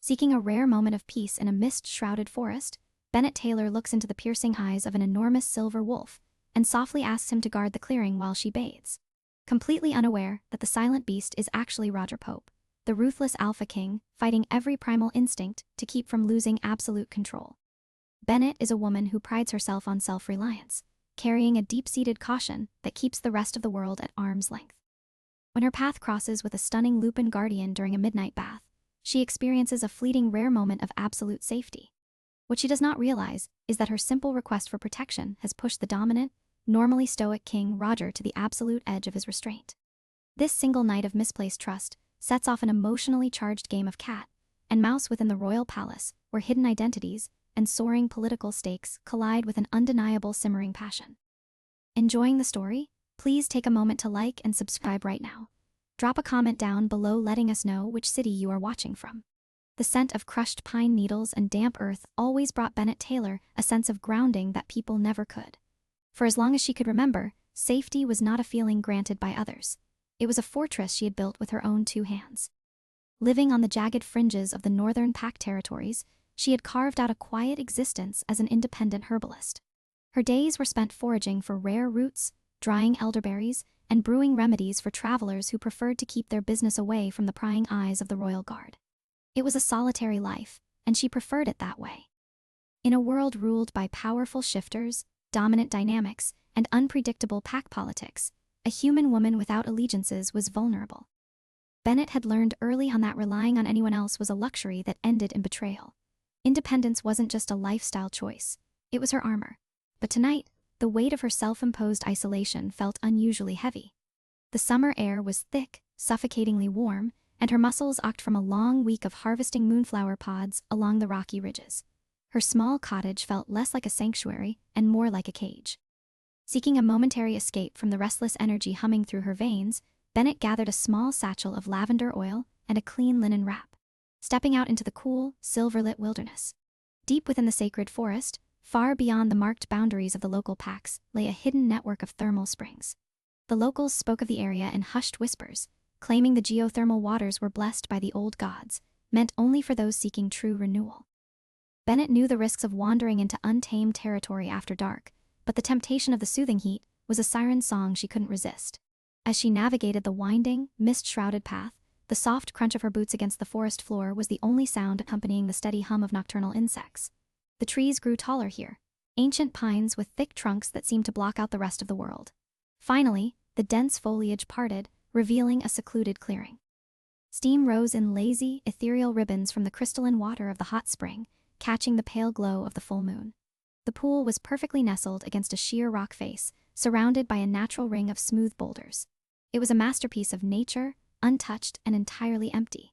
Seeking a rare moment of peace in a mist-shrouded forest, Bennett Taylor looks into the piercing eyes of an enormous silver wolf and softly asks him to guard the clearing while she bathes. Completely unaware that the silent beast is actually Roger Pope, the ruthless alpha king fighting every primal instinct to keep from losing absolute control. Bennett is a woman who prides herself on self-reliance, carrying a deep-seated caution that keeps the rest of the world at arm's length. When her path crosses with a stunning Lupin guardian during a midnight bath, she experiences a fleeting rare moment of absolute safety. What she does not realize is that her simple request for protection has pushed the dominant, normally stoic King Roger to the absolute edge of his restraint. This single night of misplaced trust sets off an emotionally charged game of cat and mouse within the royal palace, where hidden identities and soaring political stakes collide with an undeniable simmering passion. Enjoying the story? Please take a moment to like and subscribe right now. Drop a comment down below letting us know which city you are watching from. The scent of crushed pine needles and damp earth always brought Bennett Taylor a sense of grounding that people never could. For as long as she could remember, safety was not a feeling granted by others. It was a fortress she had built with her own 2 hands. Living on the jagged fringes of the northern Pack territories, she had carved out a quiet existence as an independent herbalist. Her days were spent foraging for rare roots, drying elderberries, and brewing remedies for travelers who preferred to keep their business away from the prying eyes of the royal guard. It was a solitary life, and she preferred it that way. In a world ruled by powerful shifters, dominant dynamics, and unpredictable pack politics, a human woman without allegiances was vulnerable. Bennett had learned early on that relying on anyone else was a luxury that ended in betrayal. Independence wasn't just a lifestyle choice, it was her armor. But tonight, the weight of her self-imposed isolation felt unusually heavy. The summer air was thick, suffocatingly warm, and her muscles ached from a long week of harvesting moonflower pods along the rocky ridges. Her small cottage felt less like a sanctuary and more like a cage. Seeking a momentary escape from the restless energy humming through her veins, Bennett gathered a small satchel of lavender oil and a clean linen wrap, stepping out into the cool, silver-lit wilderness. Deep within the sacred forest, far beyond the marked boundaries of the local packs, lay a hidden network of thermal springs. The locals spoke of the area in hushed whispers, claiming the geothermal waters were blessed by the old gods, meant only for those seeking true renewal. Bennett knew the risks of wandering into untamed territory after dark, but the temptation of the soothing heat was a siren song she couldn't resist. As she navigated the winding, mist-shrouded path, the soft crunch of her boots against the forest floor was the only sound accompanying the steady hum of nocturnal insects. The trees grew taller here, ancient pines with thick trunks that seemed to block out the rest of the world. Finally, the dense foliage parted, revealing a secluded clearing. Steam rose in lazy, ethereal ribbons from the crystalline water of the hot spring, catching the pale glow of the full moon. The pool was perfectly nestled against a sheer rock face, surrounded by a natural ring of smooth boulders. It was a masterpiece of nature, untouched and entirely empty.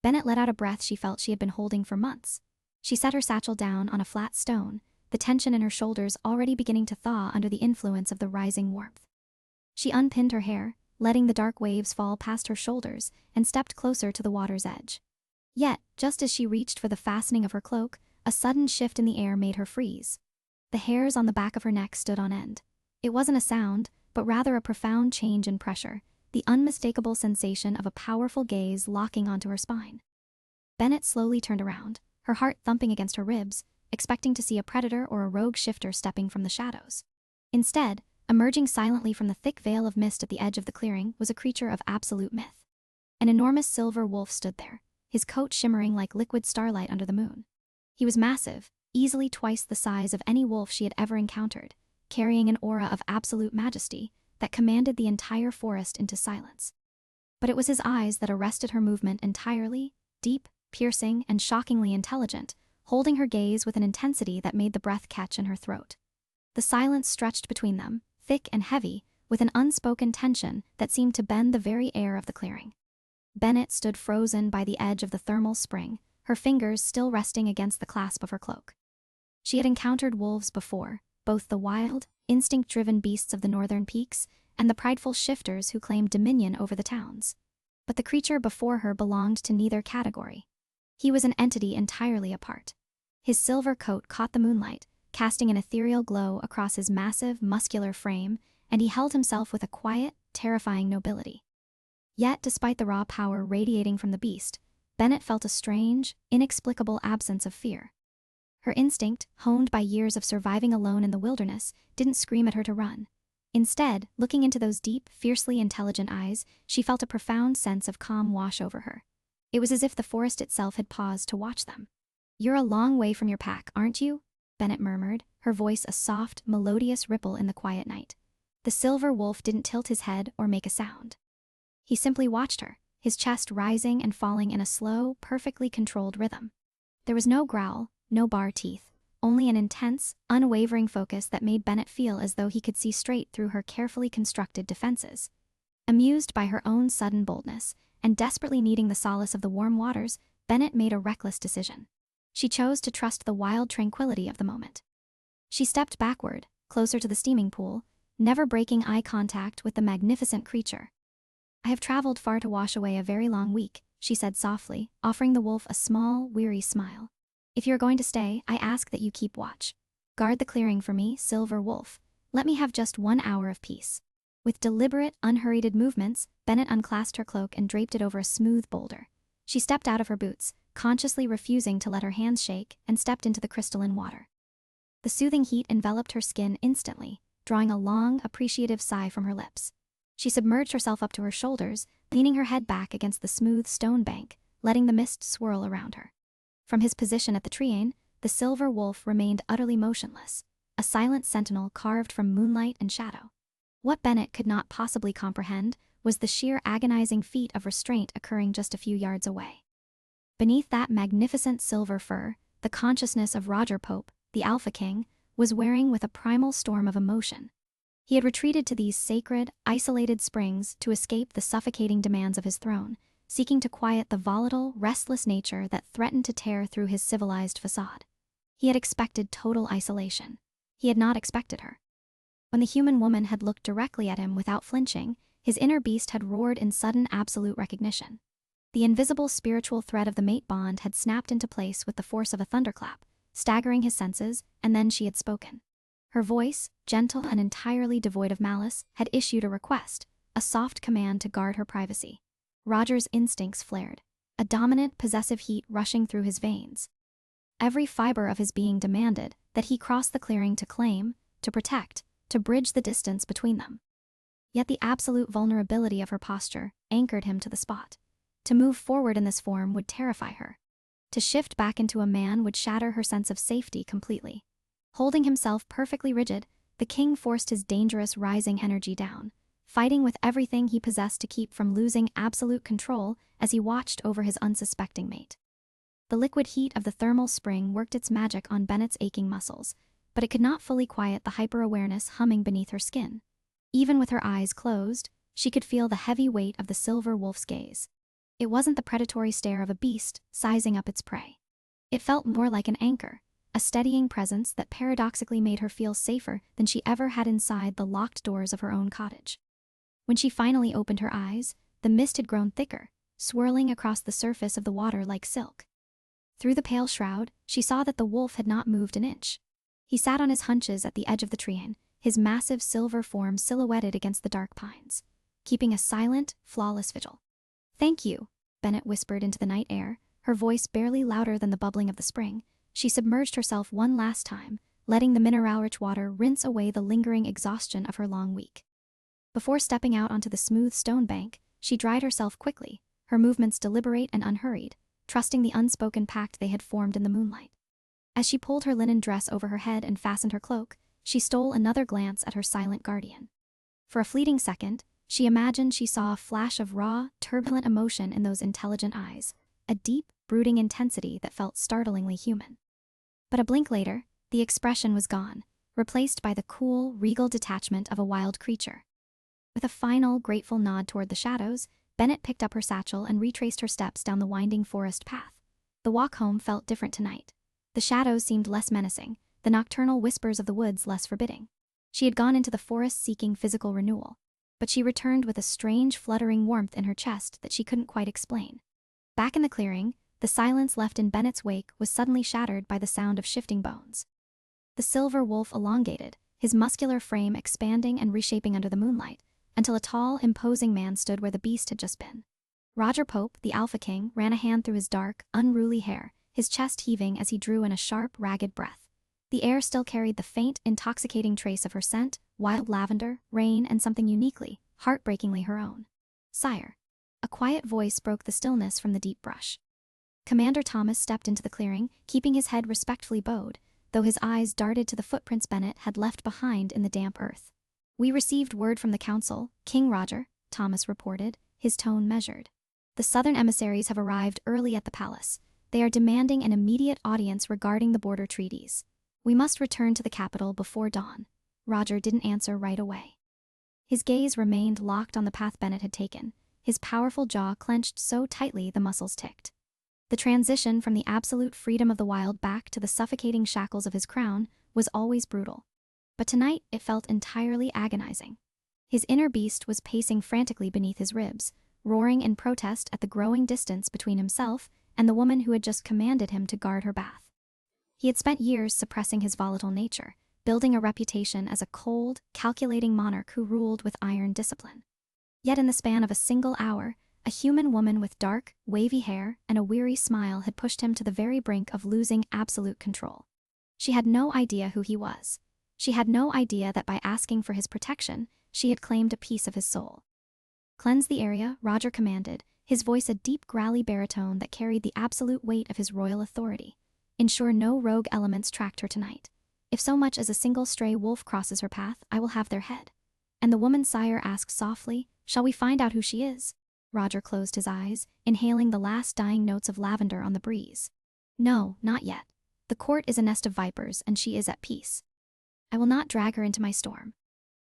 Bennett let out a breath she felt she had been holding for months. She set her satchel down on a flat stone, the tension in her shoulders already beginning to thaw under the influence of the rising warmth. She unpinned her hair, letting the dark waves fall past her shoulders, and stepped closer to the water's edge. Yet, just as she reached for the fastening of her cloak, a sudden shift in the air made her freeze. The hairs on the back of her neck stood on end. It wasn't a sound, but rather a profound change in pressure, the unmistakable sensation of a powerful gaze locking onto her spine. Bennett slowly turned around, her heart thumping against her ribs, expecting to see a predator or a rogue shifter stepping from the shadows. Instead, emerging silently from the thick veil of mist at the edge of the clearing was a creature of absolute myth. An enormous silver wolf stood there, his coat shimmering like liquid starlight under the moon. He was massive, easily twice the size of any wolf she had ever encountered, carrying an aura of absolute majesty that commanded the entire forest into silence. But it was his eyes that arrested her movement entirely, deep, piercing, and shockingly intelligent, holding her gaze with an intensity that made the breath catch in her throat. The silence stretched between them, thick and heavy, with an unspoken tension that seemed to bend the very air of the clearing. Bennett stood frozen by the edge of the thermal spring, her fingers still resting against the clasp of her cloak. She had encountered wolves before, both the wild, instinct-driven beasts of the northern peaks and the prideful shifters who claimed dominion over the towns. But the creature before her belonged to neither category. He was an entity entirely apart. His silver coat caught the moonlight, casting an ethereal glow across his massive, muscular frame, and he held himself with a quiet, terrifying nobility. Yet, despite the raw power radiating from the beast, Bennett felt a strange, inexplicable absence of fear. Her instinct, honed by years of surviving alone in the wilderness, didn't scream at her to run. Instead, looking into those deep, fiercely intelligent eyes, she felt a profound sense of calm wash over her. It was as if the forest itself had paused to watch them. "You're a long way from your pack, aren't you?" Bennett murmured, her voice a soft, melodious ripple in the quiet night. The silver wolf didn't tilt his head or make a sound. He simply watched her, his chest rising and falling in a slow, perfectly controlled rhythm. There was no growl, no bar teeth, only an intense, unwavering focus that made Bennett feel as though he could see straight through her carefully constructed defenses. Amused by her own sudden boldness, and desperately needing the solace of the warm waters, Bennett made a reckless decision. She chose to trust the wild tranquility of the moment. She stepped backward, closer to the steaming pool, never breaking eye contact with the magnificent creature. "I have traveled far to wash away a very long week," she said softly, offering the wolf a small, weary smile. "If you are going to stay, I ask that you keep watch. Guard the clearing for me, Silver Wolf. Let me have just 1 hour of peace." With deliberate, unhurried movements, Bennett unclasped her cloak and draped it over a smooth boulder. She stepped out of her boots, consciously refusing to let her hands shake, and stepped into the crystalline water. The soothing heat enveloped her skin instantly, drawing a long, appreciative sigh from her lips. She submerged herself up to her shoulders, leaning her head back against the smooth stone bank, letting the mist swirl around her. From his position at the treane, the silver wolf remained utterly motionless, a silent sentinel carved from moonlight and shadow. What Bennett could not possibly comprehend was the sheer agonizing feat of restraint occurring just a few yards away. Beneath that magnificent silver fur, the consciousness of Roger Pope, the Alpha King, was wearing with a primal storm of emotion. He had retreated to these sacred, isolated springs to escape the suffocating demands of his throne, seeking to quiet the volatile, restless nature that threatened to tear through his civilized facade. He had expected total isolation. He had not expected her. When the human woman had looked directly at him without flinching, his inner beast had roared in sudden absolute recognition. The invisible spiritual thread of the mate bond had snapped into place with the force of a thunderclap, staggering his senses, and then she had spoken. Her voice, gentle and entirely devoid of malice, had issued a request, a soft command to guard her privacy. Roger's instincts flared, a dominant, possessive heat rushing through his veins. Every fiber of his being demanded that he cross the clearing to claim, to protect, to bridge the distance between them. Yet the absolute vulnerability of her posture anchored him to the spot. To move forward in this form would terrify her. To shift back into a man would shatter her sense of safety completely. Holding himself perfectly rigid, the king forced his dangerous rising energy down, fighting with everything he possessed to keep from losing absolute control as he watched over his unsuspecting mate. The liquid heat of the thermal spring worked its magic on Bennett's aching muscles, but it could not fully quiet the hyper-awareness humming beneath her skin. Even with her eyes closed, she could feel the heavy weight of the silver wolf's gaze. It wasn't the predatory stare of a beast sizing up its prey. It felt more like an anchor, a steadying presence that paradoxically made her feel safer than she ever had inside the locked doors of her own cottage. When she finally opened her eyes, the mist had grown thicker, swirling across the surface of the water like silk. Through the pale shroud, she saw that the wolf had not moved an inch. He sat on his hunches at the edge of the treane, his massive silver form silhouetted against the dark pines, keeping a silent, flawless vigil. "Thank you," Bennett whispered into the night air, her voice barely louder than the bubbling of the spring. She submerged herself one last time, letting the mineral-rich water rinse away the lingering exhaustion of her long week. Before stepping out onto the smooth stone bank, she dried herself quickly, her movements deliberate and unhurried, trusting the unspoken pact they had formed in the moonlight. As she pulled her linen dress over her head and fastened her cloak, she stole another glance at her silent guardian. For a fleeting second, she imagined she saw a flash of raw, turbulent emotion in those intelligent eyes, a deep, brooding intensity that felt startlingly human. But a blink later, the expression was gone, replaced by the cool, regal detachment of a wild creature. With a final, grateful nod toward the shadows, Bennett picked up her satchel and retraced her steps down the winding forest path. The walk home felt different tonight. The shadows seemed less menacing, the nocturnal whispers of the woods less forbidding. She had gone into the forest seeking physical renewal, but she returned with a strange, fluttering warmth in her chest that she couldn't quite explain. Back in the clearing, the silence left in Bennett's wake was suddenly shattered by the sound of shifting bones. The silver wolf elongated, his muscular frame expanding and reshaping under the moonlight, until a tall, imposing man stood where the beast had just been. Roger Pope, the Alpha King, ran a hand through his dark, unruly hair, his chest heaving as he drew in a sharp, ragged breath. The air still carried the faint, intoxicating trace of her scent, wild lavender, rain, and something uniquely, heartbreakingly her own. "Sire." A quiet voice broke the stillness from the deep brush. Commander Thomas stepped into the clearing, keeping his head respectfully bowed, though his eyes darted to the footprints Bennett had left behind in the damp earth. "We received word from the council, King Roger," Thomas reported, his tone measured. "The southern emissaries have arrived early at the palace. They are demanding an immediate audience regarding the border treaties. We must return to the capital before dawn." Roger didn't answer right away. His gaze remained locked on the path Bennett had taken, his powerful jaw clenched so tightly the muscles ticked. The transition from the absolute freedom of the wild back to the suffocating shackles of his crown was always brutal. But tonight it felt entirely agonizing. His inner beast was pacing frantically beneath his ribs, roaring in protest at the growing distance between himself and the woman who had just commanded him to guard her bath. He had spent years suppressing his volatile nature, building a reputation as a cold, calculating monarch who ruled with iron discipline. Yet in the span of a single hour, a human woman with dark, wavy hair and a weary smile had pushed him to the very brink of losing absolute control. She had no idea who he was. She had no idea that by asking for his protection, she had claimed a piece of his soul. "Cleanse the area," Roger commanded, his voice a deep growly baritone that carried the absolute weight of his royal authority. "Ensure no rogue elements tracked her tonight. If so much as a single stray wolf crosses her path, I will have their head." And the woman's sire asked softly, "Shall we find out who she is?" Roger closed his eyes, inhaling the last dying notes of lavender on the breeze. "No, not yet. The court is a nest of vipers, and she is at peace. I will not drag her into my storm."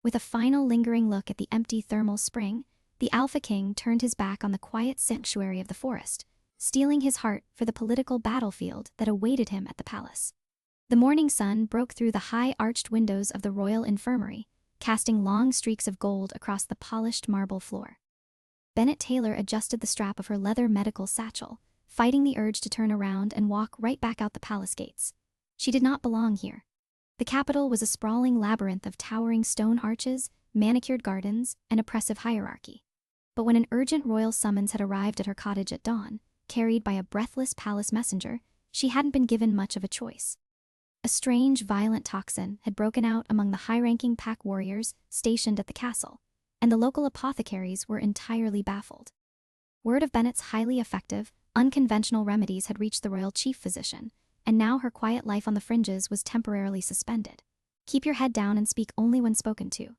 With a final lingering look at the empty thermal spring, the Alpha King turned his back on the quiet sanctuary of the forest, steeling his heart for the political battlefield that awaited him at the palace. The morning sun broke through the high arched windows of the royal infirmary, casting long streaks of gold across the polished marble floor. Bennett Taylor adjusted the strap of her leather medical satchel, fighting the urge to turn around and walk right back out the palace gates. She did not belong here. The capital was a sprawling labyrinth of towering stone arches, manicured gardens, and oppressive hierarchy. But when an urgent royal summons had arrived at her cottage at dawn, carried by a breathless palace messenger, she hadn't been given much of a choice. A strange, violent toxin had broken out among the high-ranking pack warriors stationed at the castle, and the local apothecaries were entirely baffled. Word of Bennett's highly effective, unconventional remedies had reached the royal chief physician, and now her quiet life on the fringes was temporarily suspended. "Keep your head down and speak only when spoken to."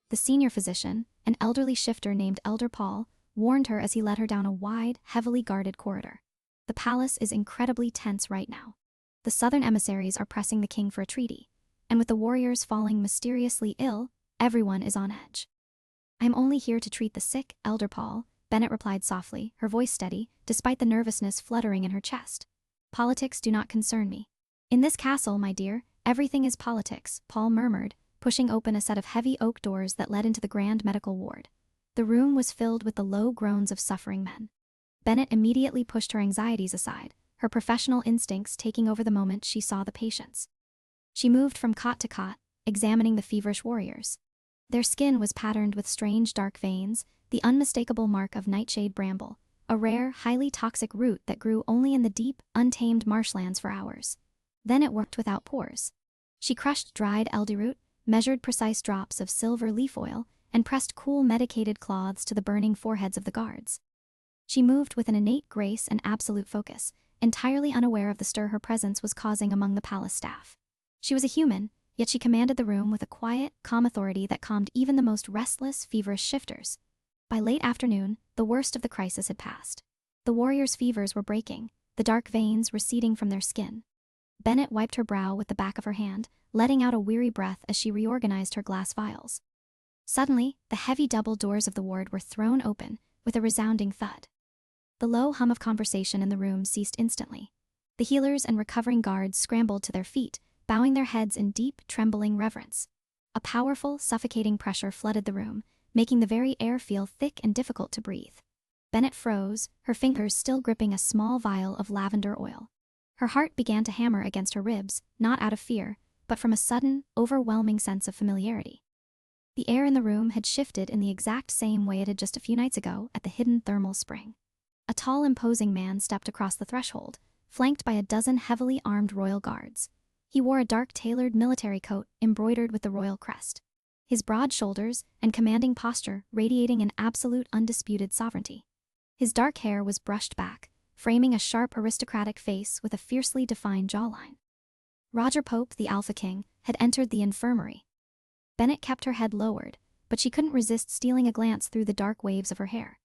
The senior physician, an elderly shifter named Elder Paul, warned her as he led her down a wide, heavily guarded corridor. "The palace is incredibly tense right now. The southern emissaries are pressing the king for a treaty, and with the warriors falling mysteriously ill, everyone is on edge." "I am only here to treat the sick, Elder Paul," Bennett replied softly, her voice steady, despite the nervousness fluttering in her chest. "Politics do not concern me." "In this castle, my dear, everything is politics," Paul murmured, pushing open a set of heavy oak doors that led into the grand medical ward. The room was filled with the low groans of suffering men. Bennett immediately pushed her anxieties aside, her professional instincts taking over the moment she saw the patients. She moved from cot to cot, examining the feverish warriors. Their skin was patterned with strange dark veins, the unmistakable mark of nightshade bramble, a rare, highly toxic root that grew only in the deep, untamed marshlands for hours. Then it worked without pores. She crushed dried elderroot, measured precise drops of silver leaf oil, and pressed cool medicated cloths to the burning foreheads of the guards. She moved with an innate grace and absolute focus, entirely unaware of the stir her presence was causing among the palace staff. She was a human, yet she commanded the room with a quiet, calm authority that calmed even the most restless, feverish shifters. By late afternoon, the worst of the crisis had passed. The warriors' fevers were breaking, the dark veins receding from their skin. Bennett wiped her brow with the back of her hand, letting out a weary breath as she reorganized her glass vials. Suddenly, the heavy double doors of the ward were thrown open, with a resounding thud. The low hum of conversation in the room ceased instantly. The healers and recovering guards scrambled to their feet, bowing their heads in deep, trembling reverence. A powerful, suffocating pressure flooded the room, making the very air feel thick and difficult to breathe. Bennett froze, her fingers still gripping a small vial of lavender oil. Her heart began to hammer against her ribs, not out of fear, but from a sudden, overwhelming sense of familiarity. The air in the room had shifted in the exact same way it had just a few nights ago at the hidden thermal spring. A tall, imposing man stepped across the threshold, flanked by a dozen heavily armed royal guards. He wore a dark tailored military coat embroidered with the royal crest. His broad shoulders and commanding posture radiating an absolute undisputed sovereignty. His dark hair was brushed back, framing a sharp aristocratic face with a fiercely defined jawline. Roger Pope, the Alpha King, had entered the infirmary. Bennett kept her head lowered, but she couldn't resist stealing a glance through the dark waves of her hair.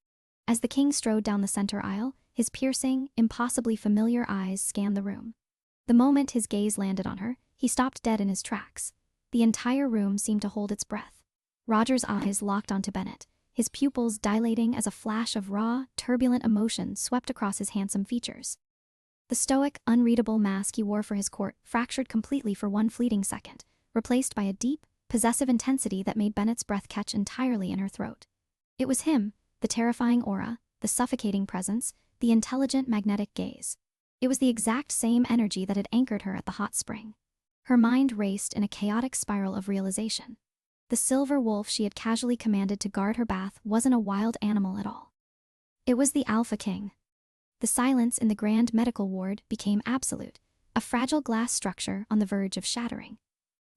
As the king strode down the center aisle, his piercing, impossibly familiar eyes scanned the room. The moment his gaze landed on her, he stopped dead in his tracks. The entire room seemed to hold its breath. Roger's eyes locked onto Bennett, his pupils dilating as a flash of raw, turbulent emotion swept across his handsome features. The stoic, unreadable mask he wore for his court fractured completely for one fleeting second, replaced by a deep, possessive intensity that made Bennett's breath catch entirely in her throat. It was him, the terrifying aura, the suffocating presence, the intelligent magnetic gaze. It was the exact same energy that had anchored her at the hot spring. Her mind raced in a chaotic spiral of realization. The silver wolf she had casually commanded to guard her bath wasn't a wild animal at all. It was the Alpha King. The silence in the grand medical ward became absolute, a fragile glass structure on the verge of shattering.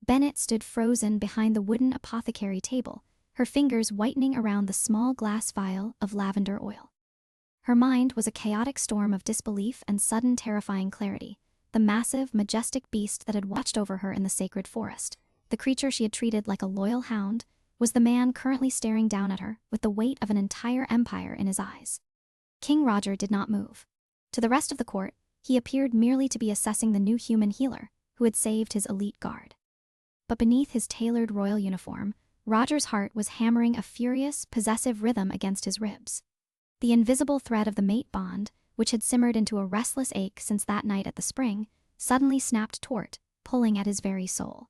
Bennett stood frozen behind the wooden apothecary table, her fingers whitening around the small glass vial of lavender oil. Her mind was a chaotic storm of disbelief and sudden terrifying clarity. The massive, majestic beast that had watched over her in the sacred forest, the creature she had treated like a loyal hound, was the man currently staring down at her with the weight of an entire empire in his eyes. King Roger did not move. To the rest of the court, he appeared merely to be assessing the new human healer who had saved his elite guard. But beneath his tailored royal uniform, Roger's heart was hammering a furious, possessive rhythm against his ribs. The invisible thread of the mate bond, which had simmered into a restless ache since that night at the spring, suddenly snapped taut, pulling at his very soul.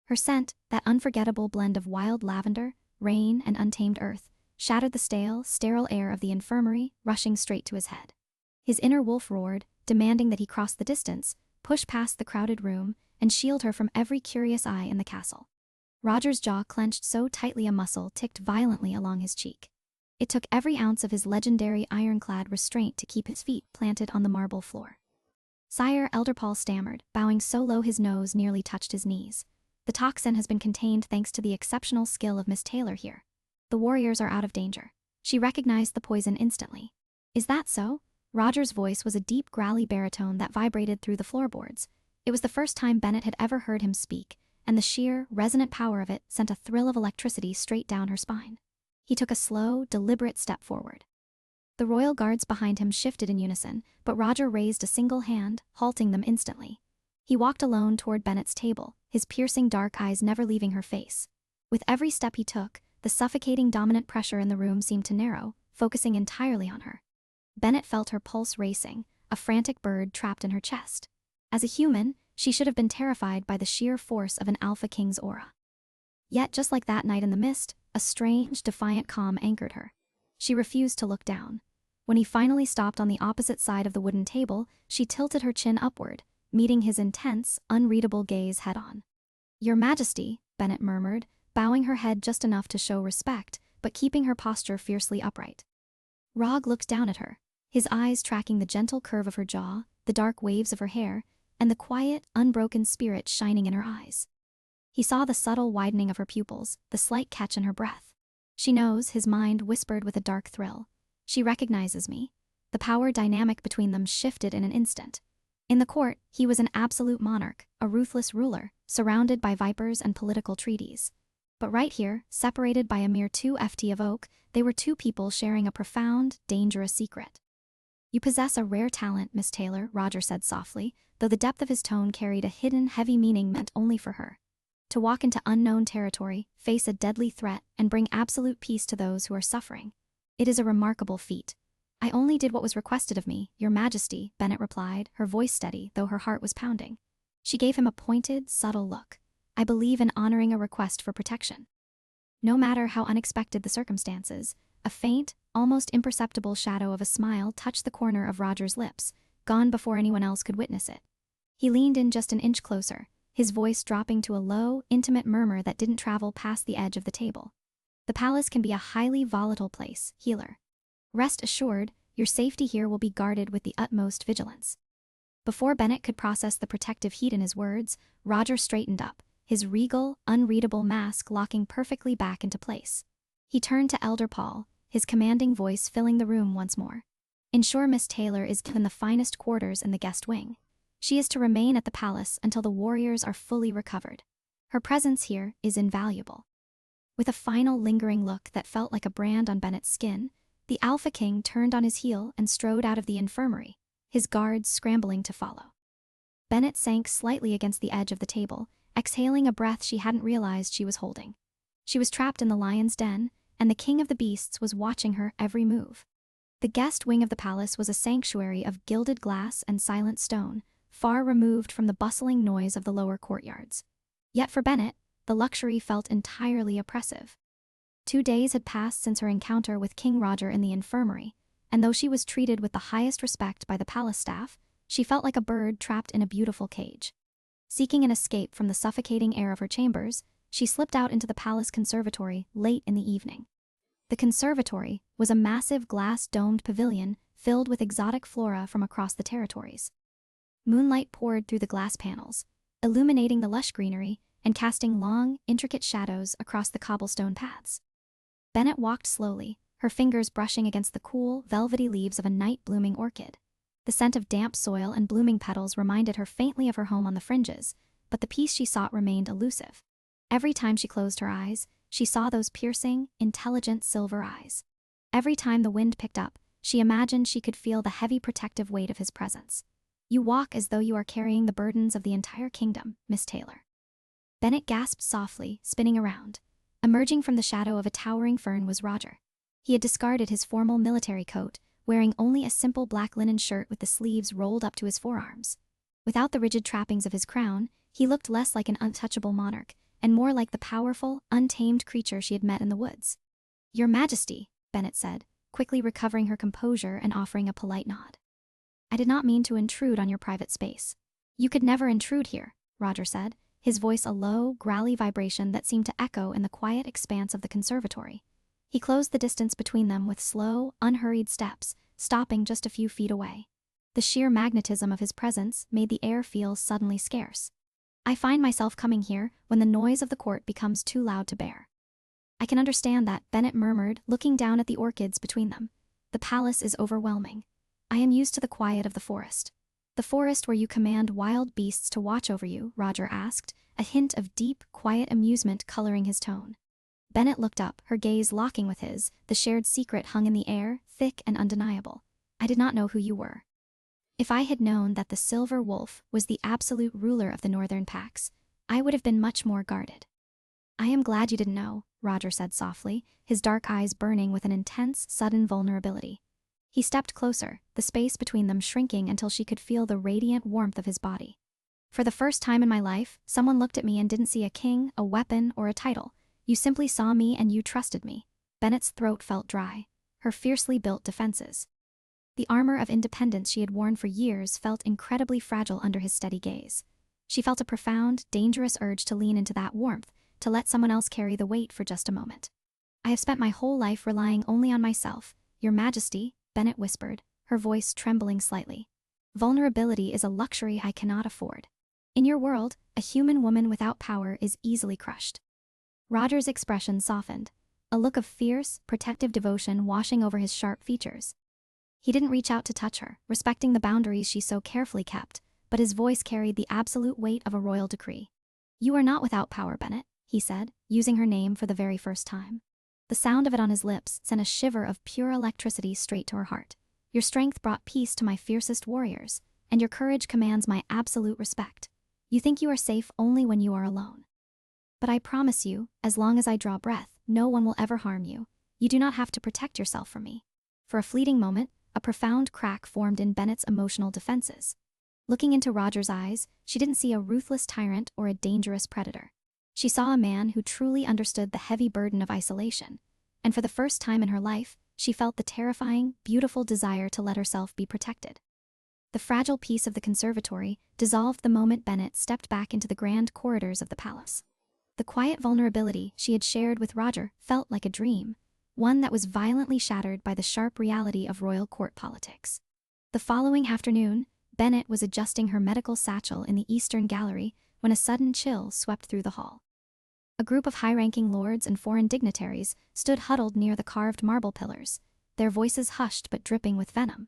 Her scent, that unforgettable blend of wild lavender, rain, and untamed earth, shattered the stale, sterile air of the infirmary, rushing straight to his head. His inner wolf roared, demanding that he cross the distance, push past the crowded room, and shield her from every curious eye in the castle. Roger's jaw clenched so tightly a muscle ticked violently along his cheek. It took every ounce of his legendary ironclad restraint to keep his feet planted on the marble floor. "Sire," Elderpaul stammered, bowing so low his nose nearly touched his knees. "The toxin has been contained thanks to the exceptional skill of Miss Taylor here. The warriors are out of danger." She recognized the poison instantly. "Is that so?" Roger's voice was a deep, growly baritone that vibrated through the floorboards. It was the first time Bennett had ever heard him speak, and the sheer, resonant power of it sent a thrill of electricity straight down her spine. He took a slow, deliberate step forward. The royal guards behind him shifted in unison, but Roger raised a single hand, halting them instantly. He walked alone toward Bennett's table, his piercing dark eyes never leaving her face. With every step he took, the suffocating dominant pressure in the room seemed to narrow, focusing entirely on her. Bennett felt her pulse racing, a frantic bird trapped in her chest. As a human, she should have been terrified by the sheer force of an Alpha King's aura. Yet, just like that night in the mist, a strange, defiant calm anchored her. She refused to look down. When he finally stopped on the opposite side of the wooden table, she tilted her chin upward, meeting his intense, unreadable gaze head-on. "Your Majesty," Bennett murmured, bowing her head just enough to show respect, but keeping her posture fiercely upright. Rog looked down at her, his eyes tracking the gentle curve of her jaw, the dark waves of her hair, and the quiet, unbroken spirit shining in her eyes. He saw the subtle widening of her pupils, the slight catch in her breath. "She knows," his mind whispered with a dark thrill. "She recognizes me." The power dynamic between them shifted in an instant. In the court, he was an absolute monarch, a ruthless ruler, surrounded by vipers and political treaties. But right here, separated by a mere 2 ft of oak, they were two people sharing a profound, dangerous secret. "You possess a rare talent, Miss Taylor," Roger said softly, though the depth of his tone carried a hidden, heavy meaning meant only for her. "To walk into unknown territory, face a deadly threat, and bring absolute peace to those who are suffering. It is a remarkable feat." "I only did what was requested of me, Your Majesty," Bennett replied, her voice steady, though her heart was pounding. She gave him a pointed, subtle look. "I believe in honoring a request for protection." No matter how unexpected the circumstances, a faint, almost imperceptible shadow of a smile touched the corner of Roger's lips, gone before anyone else could witness it. He leaned in just an inch closer, his voice dropping to a low, intimate murmur that didn't travel past the edge of the table. "The palace can be a highly volatile place, healer. Rest assured, Your safety here will be guarded with the utmost vigilance." Before Bennett could process the protective heat in his words, Roger straightened up, his regal, unreadable mask locking perfectly back into place. He turned to Elder Paul, his commanding voice filling the room once more. "Ensure Miss Taylor is given the finest quarters in the guest wing. She is to remain at the palace until the warriors are fully recovered. Her presence here is invaluable." With a final lingering look that felt like a brand on Bennett's skin, the Alpha King turned on his heel and strode out of the infirmary, his guards scrambling to follow. Bennett sank slightly against the edge of the table, exhaling a breath she hadn't realized she was holding. She was trapped in the lion's den, and the king of the beasts was watching her every move. The guest wing of the palace was a sanctuary of gilded glass and silent stone, far removed from the bustling noise of the lower courtyards. Yet for Bennett, the luxury felt entirely oppressive. 2 days had passed since her encounter with King Roger in the infirmary, and though she was treated with the highest respect by the palace staff, she felt like a bird trapped in a beautiful cage. Seeking an escape from the suffocating air of her chambers, she slipped out into the palace conservatory late in the evening. The conservatory was a massive glass-domed pavilion filled with exotic flora from across the territories. Moonlight poured through the glass panels, illuminating the lush greenery and casting long, intricate shadows across the cobblestone paths. Bennett walked slowly, her fingers brushing against the cool, velvety leaves of a night-blooming orchid. The scent of damp soil and blooming petals reminded her faintly of her home on the fringes, but the peace she sought remained elusive. Every time she closed her eyes, she saw those piercing, intelligent silver eyes. Every time the wind picked up, she imagined she could feel the heavy protective weight of his presence. "You walk as though you are carrying the burdens of the entire kingdom, Miss Taylor." Bennett gasped softly, spinning around. Emerging from the shadow of a towering fern was Roger. He had discarded his formal military coat, wearing only a simple black linen shirt with the sleeves rolled up to his forearms. Without the rigid trappings of his crown, he looked less like an untouchable monarch, and more like the powerful, untamed creature she had met in the woods. "Your Majesty," Bennett said, quickly recovering her composure and offering a polite nod. "I did not mean to intrude on your private space." "You could never intrude here," Roger said, his voice a low, growly vibration that seemed to echo in the quiet expanse of the conservatory. He closed the distance between them with slow, unhurried steps, stopping just a few feet away. The sheer magnetism of his presence made the air feel suddenly scarce. "I find myself coming here when the noise of the court becomes too loud to bear." "I can understand that," Bennett murmured, looking down at the orchids between them. "The palace is overwhelming. I am used to the quiet of the forest." "The forest where you command wild beasts to watch over you?" Roger asked, a hint of deep, quiet amusement coloring his tone. Bennett looked up, her gaze locking with his. The shared secret hung in the air, thick and undeniable. "I did not know who you were." "If I had known that the Silver Wolf was the absolute ruler of the northern packs, I would have been much more guarded." "I am glad you didn't know," Roger said softly, his dark eyes burning with an intense, sudden vulnerability. He stepped closer, the space between them shrinking until she could feel the radiant warmth of his body. "For the first time in my life, someone looked at me and didn't see a king, a weapon, or a title. You simply saw me and you trusted me." Bennett's throat felt dry, her fiercely built defenses. The armor of independence she had worn for years felt incredibly fragile under his steady gaze. She felt a profound, dangerous urge to lean into that warmth, to let someone else carry the weight for just a moment. "I have spent my whole life relying only on myself, Your Majesty," Bennett whispered, her voice trembling slightly. "Vulnerability is a luxury I cannot afford. In your world, a human woman without power is easily crushed." Roger's expression softened, a look of fierce, protective devotion washing over his sharp features. He didn't reach out to touch her, respecting the boundaries she so carefully kept, but his voice carried the absolute weight of a royal decree. "You are not without power, Bennett," he said, using her name for the very first time. The sound of it on his lips sent a shiver of pure electricity straight to her heart. "Your strength brought peace to my fiercest warriors, and your courage commands my absolute respect. You think you are safe only when you are alone. But I promise you, as long as I draw breath, no one will ever harm you. You do not have to protect yourself from me." For a fleeting moment, a profound crack formed in Bennett's emotional defenses. Looking into Roger's eyes, she didn't see a ruthless tyrant or a dangerous predator. She saw a man who truly understood the heavy burden of isolation, and for the first time in her life, she felt the terrifying, beautiful desire to let herself be protected. The fragile peace of the conservatory dissolved the moment Bennett stepped back into the grand corridors of the palace. The quiet vulnerability she had shared with Roger felt like a dream, one that was violently shattered by the sharp reality of royal court politics. The following afternoon, Bennet was adjusting her medical satchel in the Eastern Gallery when a sudden chill swept through the hall. A group of high-ranking lords and foreign dignitaries stood huddled near the carved marble pillars, their voices hushed but dripping with venom.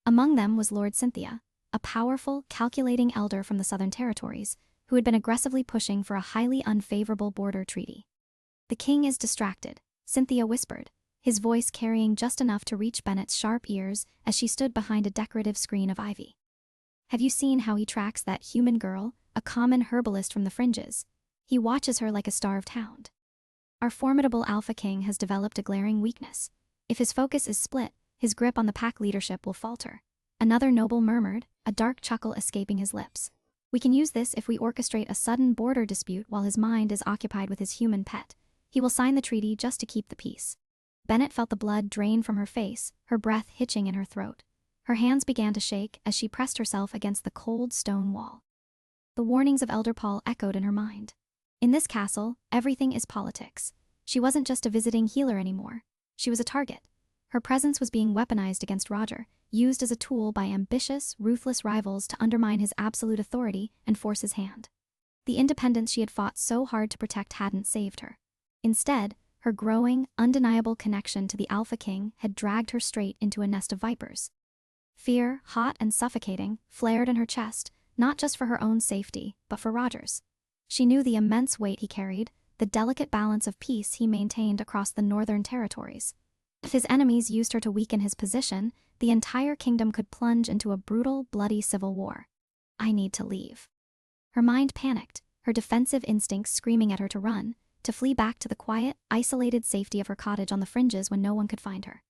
Among them was Lord Cynthia, a powerful, calculating elder from the Southern Territories, who had been aggressively pushing for a highly unfavorable border treaty. "The king is distracted," Cynthia whispered, his voice carrying just enough to reach Bennet's sharp ears as she stood behind a decorative screen of ivy. "Have you seen how he tracks that human girl, a common herbalist from the fringes? He watches her like a starved hound. Our formidable Alpha King has developed a glaring weakness. If his focus is split, his grip on the pack leadership will falter." Another noble murmured, a dark chuckle escaping his lips. "We can use this if we orchestrate a sudden border dispute while his mind is occupied with his human pet. He will sign the treaty just to keep the peace." Bennet felt the blood drain from her face, her breath hitching in her throat. Her hands began to shake as she pressed herself against the cold stone wall. The warnings of Elder Paul echoed in her mind. In this castle, everything is politics. She wasn't just a visiting healer anymore. She was a target. Her presence was being weaponized against Roger, used as a tool by ambitious, ruthless rivals to undermine his absolute authority and force his hand. The independence she had fought so hard to protect hadn't saved her. Instead, her growing, undeniable connection to the Alpha King had dragged her straight into a nest of vipers. Fear, hot and suffocating, flared in her chest, not just for her own safety, but for Roger's. She knew the immense weight he carried, the delicate balance of peace he maintained across the Northern Territories. If his enemies used her to weaken his position, the entire kingdom could plunge into a brutal, bloody civil war. "I need to leave." Her mind panicked, her defensive instincts screaming at her to run, to flee back to the quiet, isolated safety of her cottage on the fringes when no one could find her.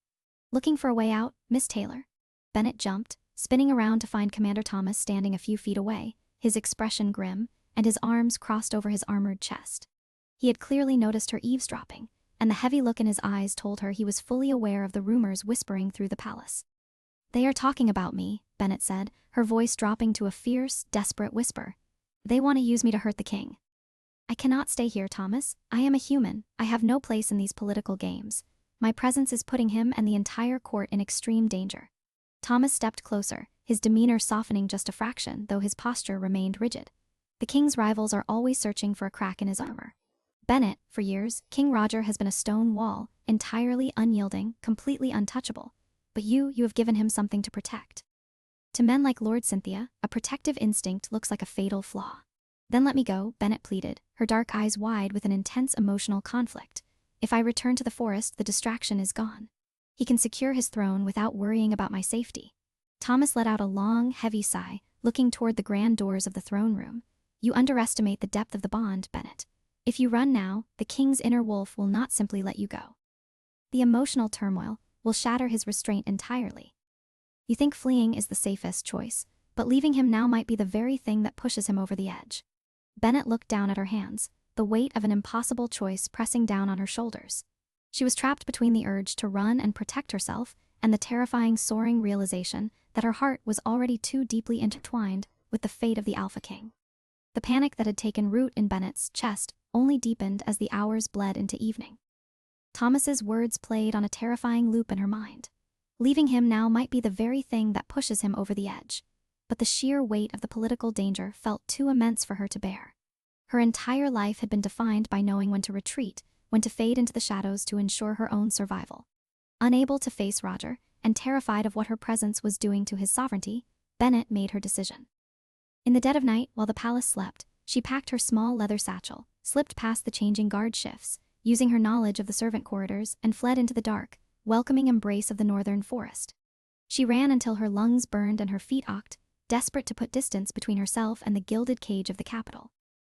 "Looking for a way out, Miss Taylor?" Bennet jumped, spinning around to find Commander Thomas standing a few feet away, his expression grim, and his arms crossed over his armored chest. He had clearly noticed her eavesdropping, and the heavy look in his eyes told her he was fully aware of the rumors whispering through the palace. "They are talking about me," Bennet said, her voice dropping to a fierce, desperate whisper. "They want to use me to hurt the king." "I cannot stay here, Thomas. I am a human. I have no place in these political games. My presence is putting him and the entire court in extreme danger." Thomas stepped closer, his demeanor softening just a fraction, though his posture remained rigid. "The king's rivals are always searching for a crack in his armor. Bennet, for years, King Roger has been a stone wall, entirely unyielding, completely untouchable. But you have given him something to protect. To men like Lord Cynthia, a protective instinct looks like a fatal flaw." "Then let me go," Bennet pleaded, her dark eyes wide with an intense emotional conflict. "If I return to the forest, the distraction is gone. He can secure his throne without worrying about my safety." Thomas let out a long, heavy sigh, looking toward the grand doors of the throne room. "You underestimate the depth of the bond, Bennet. If you run now, the king's inner wolf will not simply let you go. The emotional turmoil will shatter his restraint entirely. You think fleeing is the safest choice, but leaving him now might be the very thing that pushes him over the edge." Bennet looked down at her hands, the weight of an impossible choice pressing down on her shoulders. She was trapped between the urge to run and protect herself and the terrifying, soaring realization that her heart was already too deeply intertwined with the fate of the Alpha King. The panic that had taken root in Bennet's chest only deepened as the hours bled into evening. Thomas's words played on a terrifying loop in her mind. Leaving him now might be the very thing that pushes him over the edge. But the sheer weight of the political danger felt too immense for her to bear. Her entire life had been defined by knowing when to retreat, when to fade into the shadows to ensure her own survival. Unable to face Roger, and terrified of what her presence was doing to his sovereignty, Bennet made her decision. In the dead of night, while the palace slept, she packed her small leather satchel, slipped past the changing guard shifts, using her knowledge of the servant corridors, and fled into the dark, welcoming embrace of the northern forest. She ran until her lungs burned and her feet ached, desperate to put distance between herself and the gilded cage of the capital.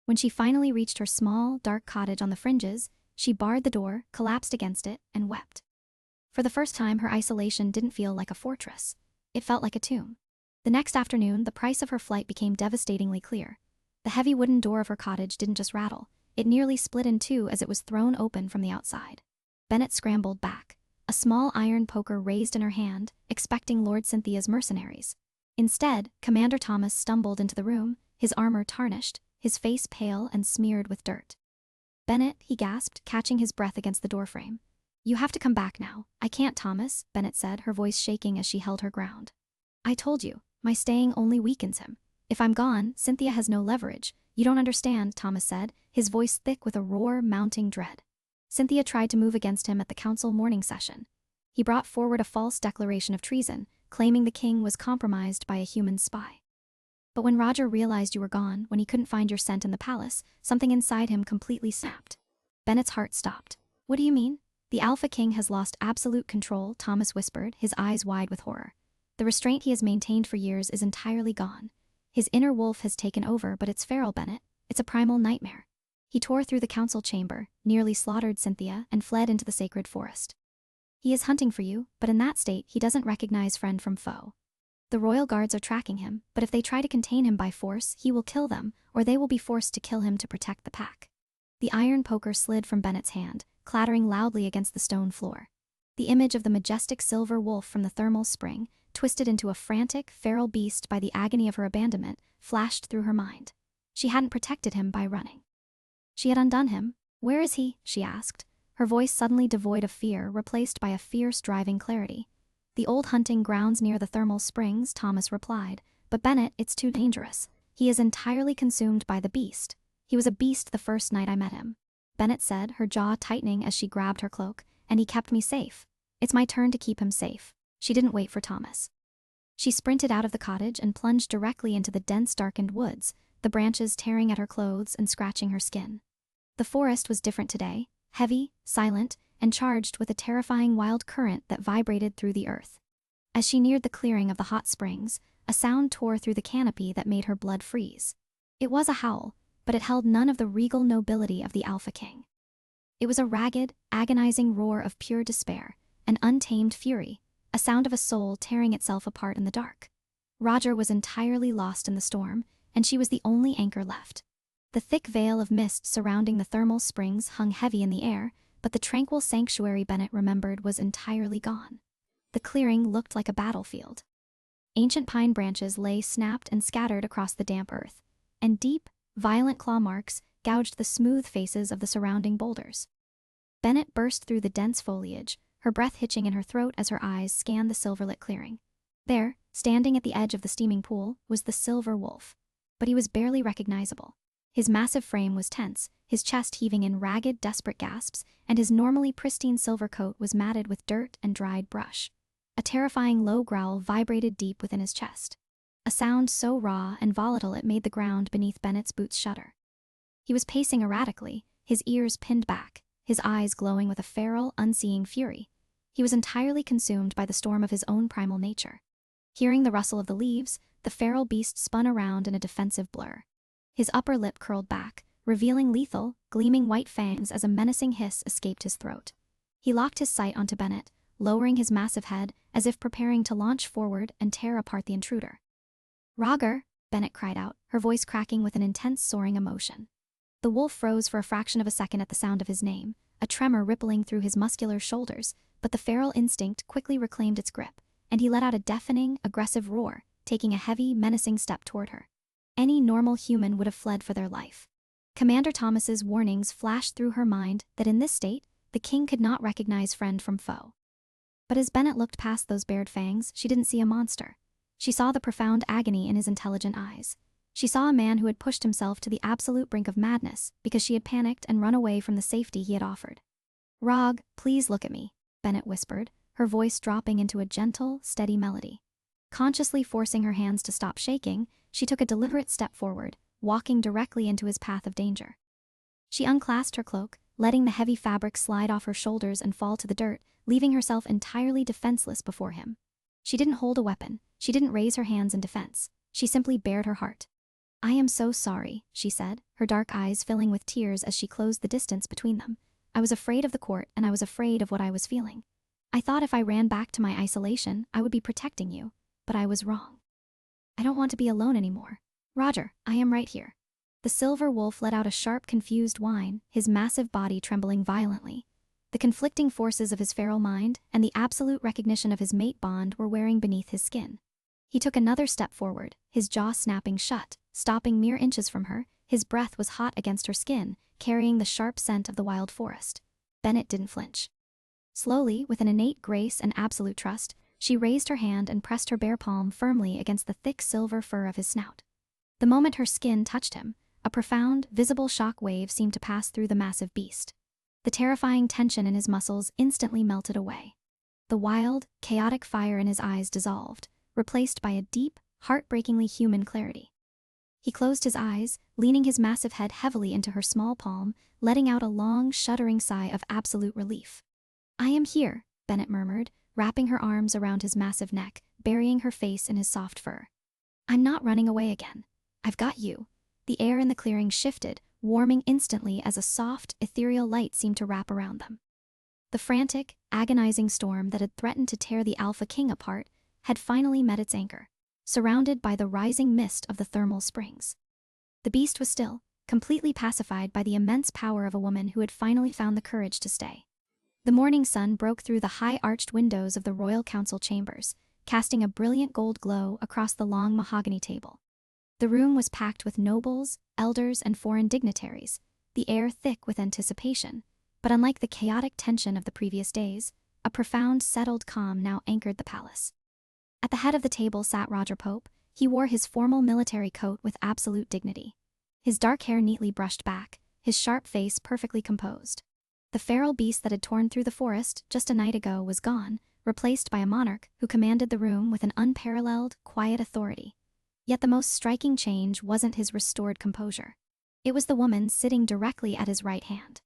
When she finally reached her small, dark cottage on the fringes, she barred the door, collapsed against it, and wept. For the first time, her isolation didn't feel like a fortress. It felt like a tomb. The next afternoon, the price of her flight became devastatingly clear. The heavy wooden door of her cottage didn't just rattle, it nearly split in two as it was thrown open from the outside. Bennet scrambled back, a small iron poker raised in her hand, expecting Lord Cynthia's mercenaries. Instead, Commander Thomas stumbled into the room, his armor tarnished, his face pale and smeared with dirt. "Bennet," he gasped, catching his breath against the doorframe. You have to come back now. I can't, Thomas, Bennett said, her voice shaking as she held her ground. I told you, my staying only weakens him. If I'm gone, Cynthia has no leverage. You don't understand, Thomas said, his voice thick with a roar mounting dread. Cynthia tried to move against him at the council morning session. He brought forward a false declaration of treason, claiming the king was compromised by a human spy. But when Roger realized you were gone, when he couldn't find your scent in the palace, something inside him completely snapped. Bennett's heart stopped. What do you mean? The Alpha King has lost absolute control, Thomas whispered, his eyes wide with horror. The restraint he has maintained for years is entirely gone. His inner wolf has taken over, but it's feral, Bennett. It's a primal nightmare. He tore through the council chamber, nearly slaughtered Cynthia, and fled into the sacred forest. He is hunting for you, but in that state, he doesn't recognize friend from foe. The royal guards are tracking him, but if they try to contain him by force, he will kill them, or they will be forced to kill him to protect the pack. The iron poker slid from Bennett's hand, clattering loudly against the stone floor. The image of the majestic silver wolf from the thermal spring, twisted into a frantic, feral beast by the agony of her abandonment, flashed through her mind. She hadn't protected him by running. She had undone him. Where is he? She asked, her voice suddenly devoid of fear, replaced by a fierce, driving clarity. The old hunting grounds near the thermal springs, Thomas replied. But Bennett, it's too dangerous. He is entirely consumed by the beast. He was a beast the first night I met him. Bennett said, her jaw tightening as she grabbed her cloak, and he kept me safe. It's my turn to keep him safe. She didn't wait for Thomas. She sprinted out of the cottage and plunged directly into the dense, darkened woods, the branches tearing at her clothes and scratching her skin. The forest was different today, heavy, silent, and charged with a terrifying wild current that vibrated through the earth. As she neared the clearing of the hot springs, a sound tore through the canopy that made her blood freeze. It was a howl, but it held none of the regal nobility of the Alpha King. It was a ragged, agonizing roar of pure despair, an untamed fury, a sound of a soul tearing itself apart in the dark. Roger was entirely lost in the storm, and she was the only anchor left. The thick veil of mist surrounding the thermal springs hung heavy in the air, but the tranquil sanctuary Bennett remembered was entirely gone. The clearing looked like a battlefield. Ancient pine branches lay snapped and scattered across the damp earth, and deep, violent claw marks gouged the smooth faces of the surrounding boulders. Bennett burst through the dense foliage, her breath hitching in her throat as her eyes scanned the silver-lit clearing. There, standing at the edge of the steaming pool, was the silver wolf. But he was barely recognizable. His massive frame was tense, his chest heaving in ragged, desperate gasps, and his normally pristine silver coat was matted with dirt and dried brush. A terrifying low growl vibrated deep within his chest. A sound so raw and volatile it made the ground beneath Bennett's boots shudder. He was pacing erratically, his ears pinned back, his eyes glowing with a feral, unseeing fury. He was entirely consumed by the storm of his own primal nature. Hearing the rustle of the leaves, the feral beast spun around in a defensive blur. His upper lip curled back, revealing lethal, gleaming white fangs as a menacing hiss escaped his throat. He locked his sight onto Bennett, lowering his massive head as if preparing to launch forward and tear apart the intruder. "Roger," Bennett cried out, her voice cracking with an intense soaring emotion. The wolf froze for a fraction of a second at the sound of his name, a tremor rippling through his muscular shoulders, but the feral instinct quickly reclaimed its grip, and he let out a deafening, aggressive roar, taking a heavy, menacing step toward her. Any normal human would have fled for their life. Commander Thomas's warnings flashed through her mind that in this state, the king could not recognize friend from foe. But as Bennett looked past those bared fangs, she didn't see a monster. She saw the profound agony in his intelligent eyes. She saw a man who had pushed himself to the absolute brink of madness because she had panicked and run away from the safety he had offered. "Rog, please look at me," Bennett whispered, her voice dropping into a gentle, steady melody. Consciously forcing her hands to stop shaking, she took a deliberate step forward, walking directly into his path of danger. She unclasped her cloak, letting the heavy fabric slide off her shoulders and fall to the dirt, leaving herself entirely defenseless before him. She didn't hold a weapon, she didn't raise her hands in defense, she simply bared her heart. "I am so sorry," she said, her dark eyes filling with tears as she closed the distance between them. "I was afraid of the court, and I was afraid of what I was feeling. I thought if I ran back to my isolation, I would be protecting you, but I was wrong. I don't want to be alone anymore. Roger, I am right here." The silver wolf let out a sharp, confused whine, his massive body trembling violently. The conflicting forces of his feral mind and the absolute recognition of his mate bond were wearing beneath his skin. He took another step forward, his jaw snapping shut, stopping mere inches from her. His breath was hot against her skin, carrying the sharp scent of the wild forest. Bennett didn't flinch. Slowly, with an innate grace and absolute trust, she raised her hand and pressed her bare palm firmly against the thick silver fur of his snout. The moment her skin touched him, a profound, visible shock wave seemed to pass through the massive beast. The terrifying tension in his muscles instantly melted away. The wild, chaotic fire in his eyes dissolved, replaced by a deep, heartbreakingly human clarity. He closed his eyes, leaning his massive head heavily into her small palm, letting out a long, shuddering sigh of absolute relief. "I am here," Bennett murmured, wrapping her arms around his massive neck, burying her face in his soft fur. "I'm not running away again. I've got you." The air in the clearing shifted, warming instantly as a soft, ethereal light seemed to wrap around them. The frantic, agonizing storm that had threatened to tear the Alpha King apart had finally met its anchor, surrounded by the rising mist of the thermal springs. The beast was still, completely pacified by the immense power of a woman who had finally found the courage to stay. The morning sun broke through the high-arched windows of the royal council chambers, casting a brilliant gold glow across the long mahogany table. The room was packed with nobles, elders, and foreign dignitaries, the air thick with anticipation, but unlike the chaotic tension of the previous days, a profound, settled calm now anchored the palace. At the head of the table sat Roger Pope. He wore his formal military coat with absolute dignity. His dark hair neatly brushed back, his sharp face perfectly composed. The feral beast that had torn through the forest just a night ago was gone, replaced by a monarch who commanded the room with an unparalleled, quiet authority. Yet the most striking change wasn't his restored composure. It was the woman sitting directly at his right hand.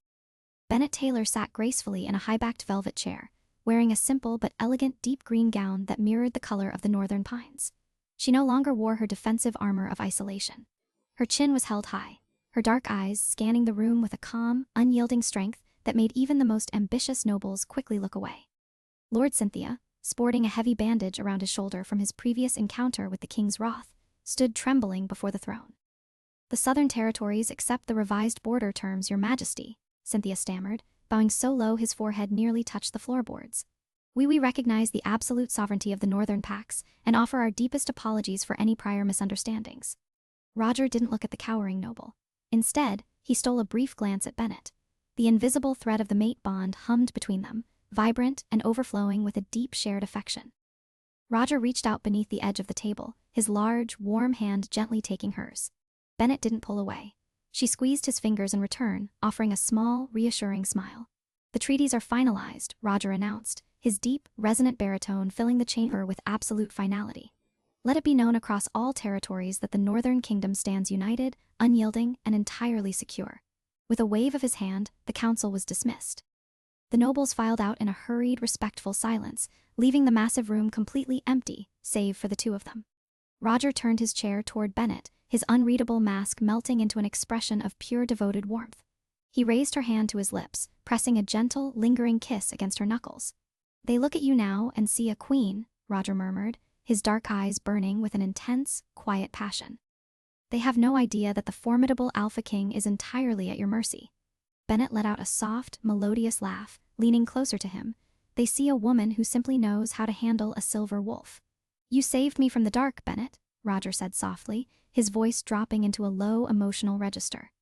Bennett Taylor sat gracefully in a high-backed velvet chair, wearing a simple but elegant deep green gown that mirrored the color of the northern pines. She no longer wore her defensive armor of isolation. Her chin was held high, her dark eyes scanning the room with a calm, unyielding strength that made even the most ambitious nobles quickly look away. Lord Cynthia, sporting a heavy bandage around his shoulder from his previous encounter with the king's wrath, stood trembling before the throne. "The Southern Territories accept the revised border terms, Your Majesty," Cynthia stammered, bowing so low his forehead nearly touched the floorboards. We recognize the absolute sovereignty of the Northern Pax and offer our deepest apologies for any prior misunderstandings." Roger didn't look at the cowering noble. Instead, he stole a brief glance at Bennett. The invisible thread of the mate bond hummed between them, vibrant and overflowing with a deep shared affection. Roger reached out beneath the edge of the table, his large, warm hand gently taking hers. Bennett didn't pull away. She squeezed his fingers in return, offering a small, reassuring smile. "The treaties are finalized," Roger announced, his deep, resonant baritone filling the chamber with absolute finality. "Let it be known across all territories that the Northern Kingdom stands united, unyielding, and entirely secure." With a wave of his hand, the council was dismissed. The nobles filed out in a hurried, respectful silence, leaving the massive room completely empty, save for the two of them. Roger turned his chair toward Bennett, his unreadable mask melting into an expression of pure devoted warmth. He raised her hand to his lips, pressing a gentle, lingering kiss against her knuckles. "They look at you now and see a queen," Roger murmured, his dark eyes burning with an intense, quiet passion. "They have no idea that the formidable Alpha King is entirely at your mercy." Bennett let out a soft, melodious laugh, leaning closer to him. "They see a woman who simply knows how to handle a silver wolf." "You saved me from the dark, Bennett," Roger said softly, his voice dropping into a low, emotional register.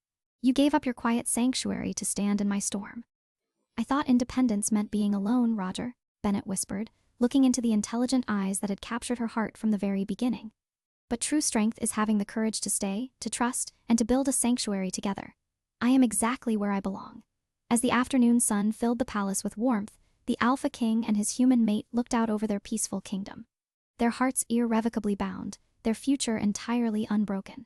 "You gave up your quiet sanctuary to stand in my storm." "I thought independence meant being alone, Roger," Bennett whispered, looking into the intelligent eyes that had captured her heart from the very beginning. "But true strength is having the courage to stay, to trust, and to build a sanctuary together. I am exactly where I belong." As the afternoon sun filled the palace with warmth, the Alpha King and his human mate looked out over their peaceful kingdom. Their hearts irrevocably bound, their future entirely unbroken.